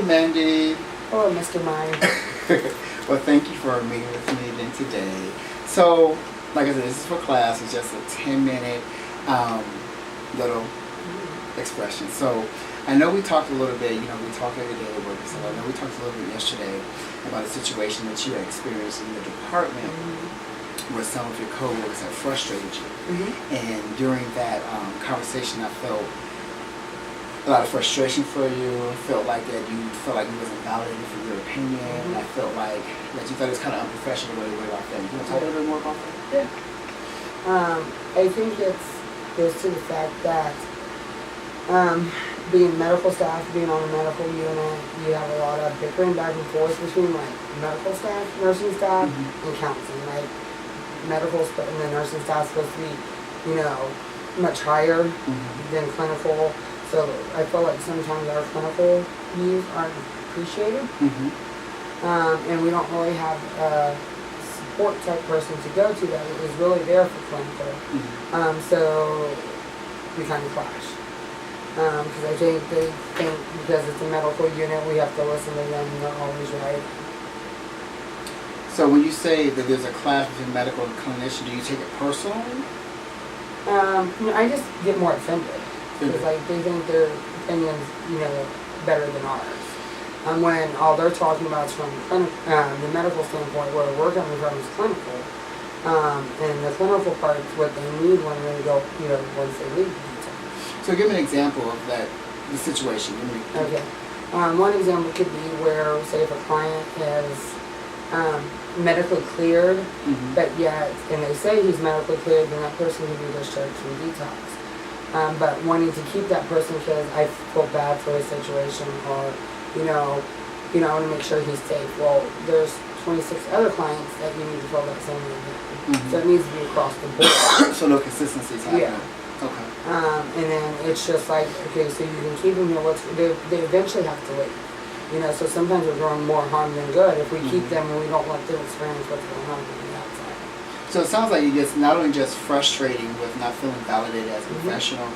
Mandy. Hello, Mr. Meyer. Well, thank you for meeting with me again today. So, like I said, this is for class. It's just a 10-minute little expression. So, I know we talked a little bit, we talk every day at work and stuff. I know we talked a little bit yesterday about a situation that you had experienced in the department where some of your coworkers had frustrated you. And during that conversation, I felt a lot of frustration for you. I felt like that you felt like you wasn't validated for your opinion. And I felt like that you thought it was kind of unprofessional the way you went about that. You want to talk a little bit more about that? Yeah. I think it goes to the fact that being medical staff, being on a medical unit, you have a lot of bickering back and forth between like medical staff, nursing staff, and counseling. Like medical and the nursing staff is supposed to be, much higher than clinical. So I feel like sometimes our clinical views aren't appreciated, and we don't really have a support type person to go to that is really there for clinical. So we kind of clash. Because I think they think because it's a medical unit, we have to listen to them and they're always right. So when you say that there's a clash between medical and clinician, do you take it personally? I just get more offended. Because they think their opinions, better than ours. When all they're talking about is from the medical standpoint, where we're coming from is clinical. And the clinical part is what they need when they go, once they leave. So give me an example of the situation. Okay. One example could be where, say, if a client is medically cleared, but yet, and they say he's medically cleared, then that person can be discharged from detox. But wanting to keep that person because I feel bad for his situation, or, I want to make sure he's safe. Well, there's 26 other clients that you need to fill that same way. So it needs to be across the board. So no consistency is happening. Yeah. Okay. And then it's just like, okay, so you can keep them here. They eventually have to leave. So sometimes we're doing more harm than good if we keep them and we don't let them experience what's going on on the outside. So it sounds like it's not only just frustrating with not feeling validated as a professional,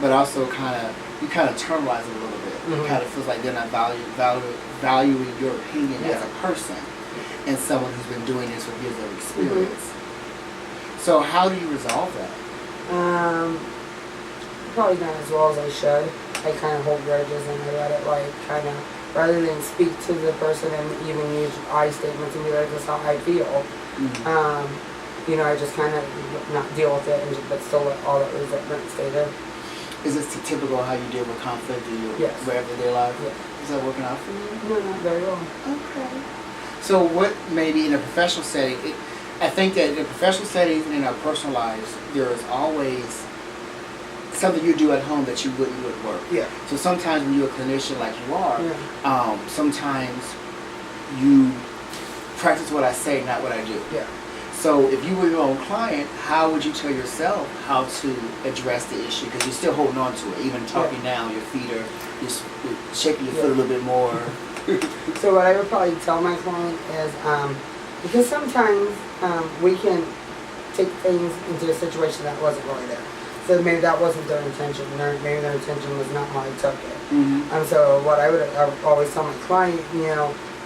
but also you kind of internalize it a little bit. It kind of feels like they're not valuing your opinion as a person and someone who's been doing this for years of experience. So how do you resolve that? Probably not as well as I should. I kind of hold grudges and I let it rather than speak to the person and even use I statements and be like, this is how I feel. I just kind of not deal with it, but still let all that resentment stay there. Is this typical how you deal with conflict in your everyday life? Yes. Is that working out for you? No, not very well. Okay. So what maybe in a professional setting, I think that in professional settings and in our personal lives, there is always something you do at home that you wouldn't do at work. Yeah. So sometimes when you're a clinician like you are, sometimes you practice what I say, not what I do. Yeah. So if you were your own client, how would you tell yourself how to address the issue? Because you're still holding on to it. Even talking now, your feet you're shaking your foot a little bit more. So what I would probably tell my client is, because sometimes we can take things into a situation that wasn't really there. So maybe that wasn't their intention. Maybe their intention was not how I took it. So what I would always tell my client,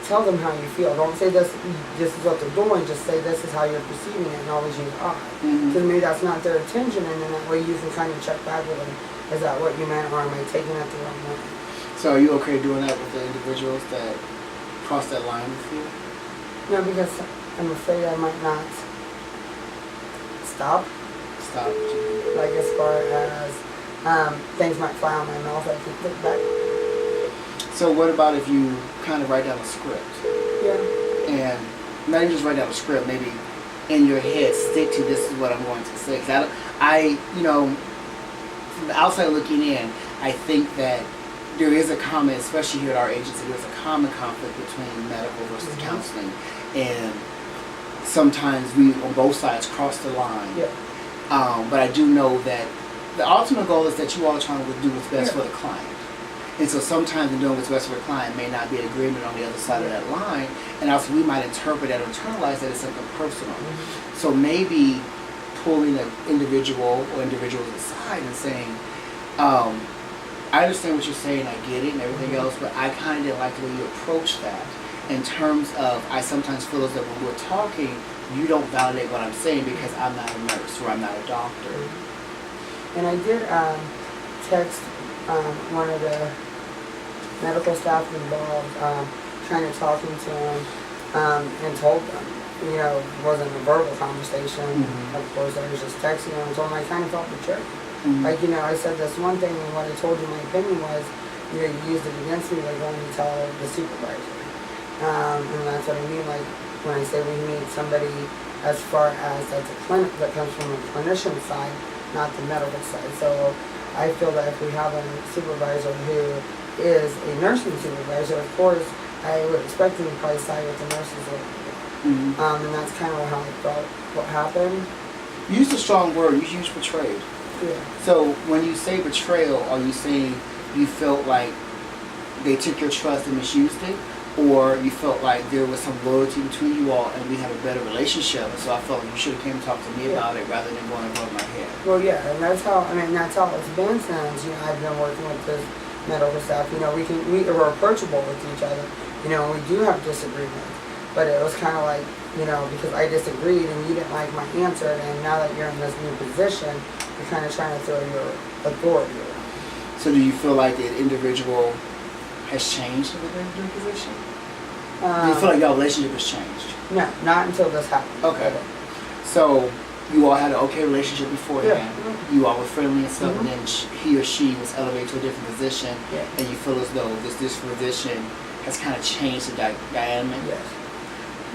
tell them how you feel. Don't say this is what they're doing. Just say this is how you're perceiving it and always use I. Because maybe that's not their intention, and then that way you can kind of check back with them. Is that what you meant, or am I taking it the wrong way? So are you okay doing that with the individuals that cross that line with you? No, because I'm afraid I might not stop. Like as far as things might fly on my mouth, I keep it back. So what about if you kind of write down a script? Yeah. And not even just write down a script, maybe in your head stick to this is what I'm going to say. Because from the outside looking in, I think that there is a common, especially here at our agency, there's a common conflict between medical versus counseling. And sometimes we, on both sides, cross the line. Yeah. But I do know that the ultimate goal is that you all are trying to do what's best for the client. And so sometimes in doing what's best for the client may not be an agreement on the other side of that line. And also we might interpret that or internalize that as something personal. So maybe pulling an individual or individuals aside and saying, I understand what you're saying, I get it and everything else, but I kind of didn't like the way you approach that. In terms of, I sometimes feel as though when we're talking, you don't validate what I'm saying because I'm not a nurse or I'm not a doctor. And I did text one of the medical staff involved, kind of talking to them, and told them, you know, it wasn't a verbal conversation. Of course, I was just texting them and told them I kind of felt betrayed. Like, you know, I said this one thing, and what I told you my opinion was, you know, you used it against me, like when you tell the supervisor. And that's what I mean, like, when I say we need somebody as far as that's a clinic, that comes from the clinician side, not the medical side. So I feel that if we have a supervisor who is a nursing supervisor, of course, I would expect them to probably side with the nurses a little bit. And that's kind of how I felt what happened. You used a strong word, you used betrayed. Yeah. So when you say betrayal, are you saying you felt like they took your trust and misused it? Or you felt like there was some loyalty between you all and we had a better relationship, and so I felt like you should have came and talked to me about it rather than going above my head? Well, yeah, and that's how it's been since, you know, I've been working with this medical staff. You know, we're approachable with each other. You know, we do have disagreements, but it was kind of like, you know, because I disagreed and you didn't like my answer, and now that you're in this new position, you're kind of trying to throw your authority around. So do you feel like the individual has changed in the new position? Do you feel like your relationship has changed? No, not until this happened. Okay. So you all had an okay relationship beforehand. Yeah. You all were friendly and stuff, and then he or she was elevated to a different position, and you feel as though this position has kind of changed the dynamic. Yes.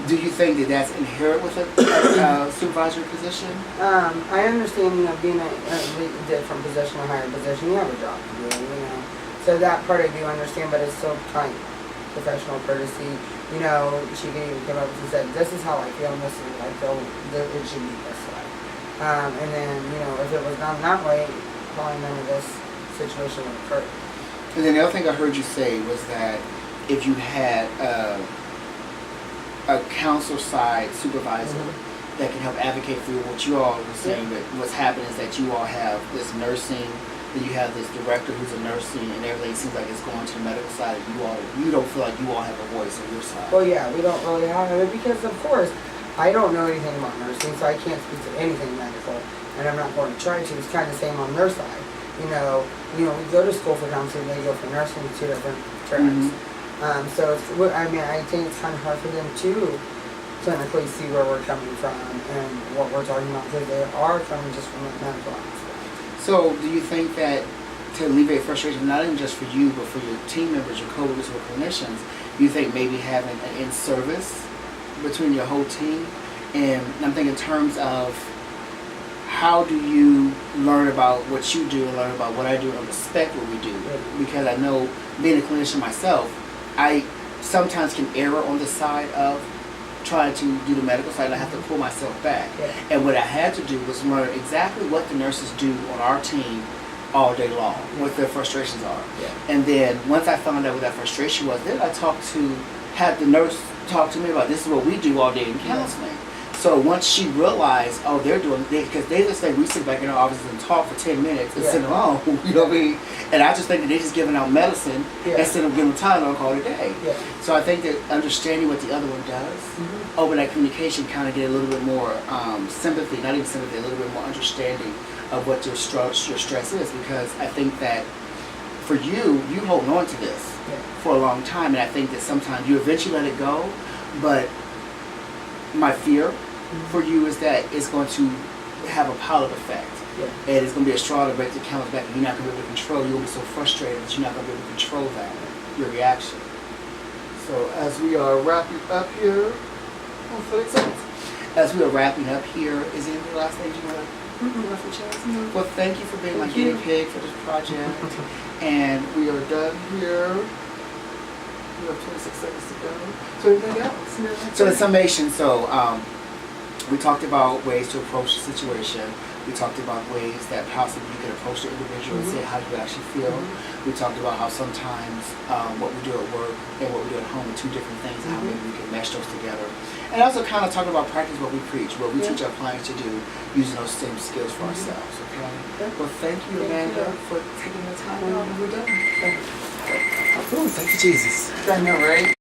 Do you think that that's inherent with a supervisory position? I understand, you know, being a different position, a higher position, you have a job to do, you know. So that part I do understand, but it's still kind of professional courtesy. You know, she can even come up and said, this is how I feel, and this is how I feel, it should be this way. And then, you know, if it was done that way, probably none of this situation would occur. And then the other thing I heard you say was that if you had a council side supervisor that can help advocate for you, what you all were saying, that what's happening is that you all have this nursing, and you have this director who's a nursing, and everything seems like it's going to the medical side, and you don't feel like you all have a voice on your side. Well, yeah, we don't really have it because, of course, I don't know anything about nursing, so I can't speak to anything medical, and I'm not going to try to. It's kind of the same on their side. You know, we go to school for counseling, they go for nursing, two different tracks. So it's, I mean, I think it's kind of hard for them to clinically see where we're coming from and what we're talking about, because they are coming just from the medical aspect. So do you think that to alleviate frustration, not even just for you, but for your team members, your co-workers, or clinicians, you think maybe having an in-service between your whole team? And I'm thinking in terms of how do you learn about what you do and learn about what I do and respect what we do? Because I know, being a clinician myself, I sometimes can err on the side of trying to do the medical side, and I have to pull myself back. And what I had to do was learn exactly what the nurses do on our team all day long, what their frustrations are. And then once I found out what that frustration was, then I had the nurse talk to me about, this is what we do all day in counseling. So once she realized, oh, they're doing, because they just think we sit back in our offices and talk for 10 minutes and sit alone, you know what I mean? And I just think that they're just giving out medicine instead of giving Tylenol and call it a day. So I think that understanding what the other one does, over that communication, kind of get a little bit more sympathy, not even sympathy, a little bit more understanding of what your stress is. Because I think that for you hold on to this for a long time, and I think that sometimes you eventually let it go, but my fear for you is that it's going to have a pilot effect. And it's going to be a straw to break the camel's back, and you're not going to be able to control. You'll be so frustrated that you're not going to be able to control that, your reaction. So as we are wrapping up here, as we are wrapping up here, is there any last thing you want to Well, thank you for being my guinea pig for this project. And we are done here. We have 26 seconds to go. So anything else? So in summation, so We talked about ways to approach the situation. We talked about ways that possibly you could approach the individual and say how you actually feel. We talked about how sometimes what we do at work and what we do at home are two different things and how maybe we can mesh those together. And also kind of talking about practice what we preach, what we teach our clients to do using those same skills for ourselves, okay? Well, thank you, Amanda, for taking the time out. We're done. Thank you, Jesus. I know, right?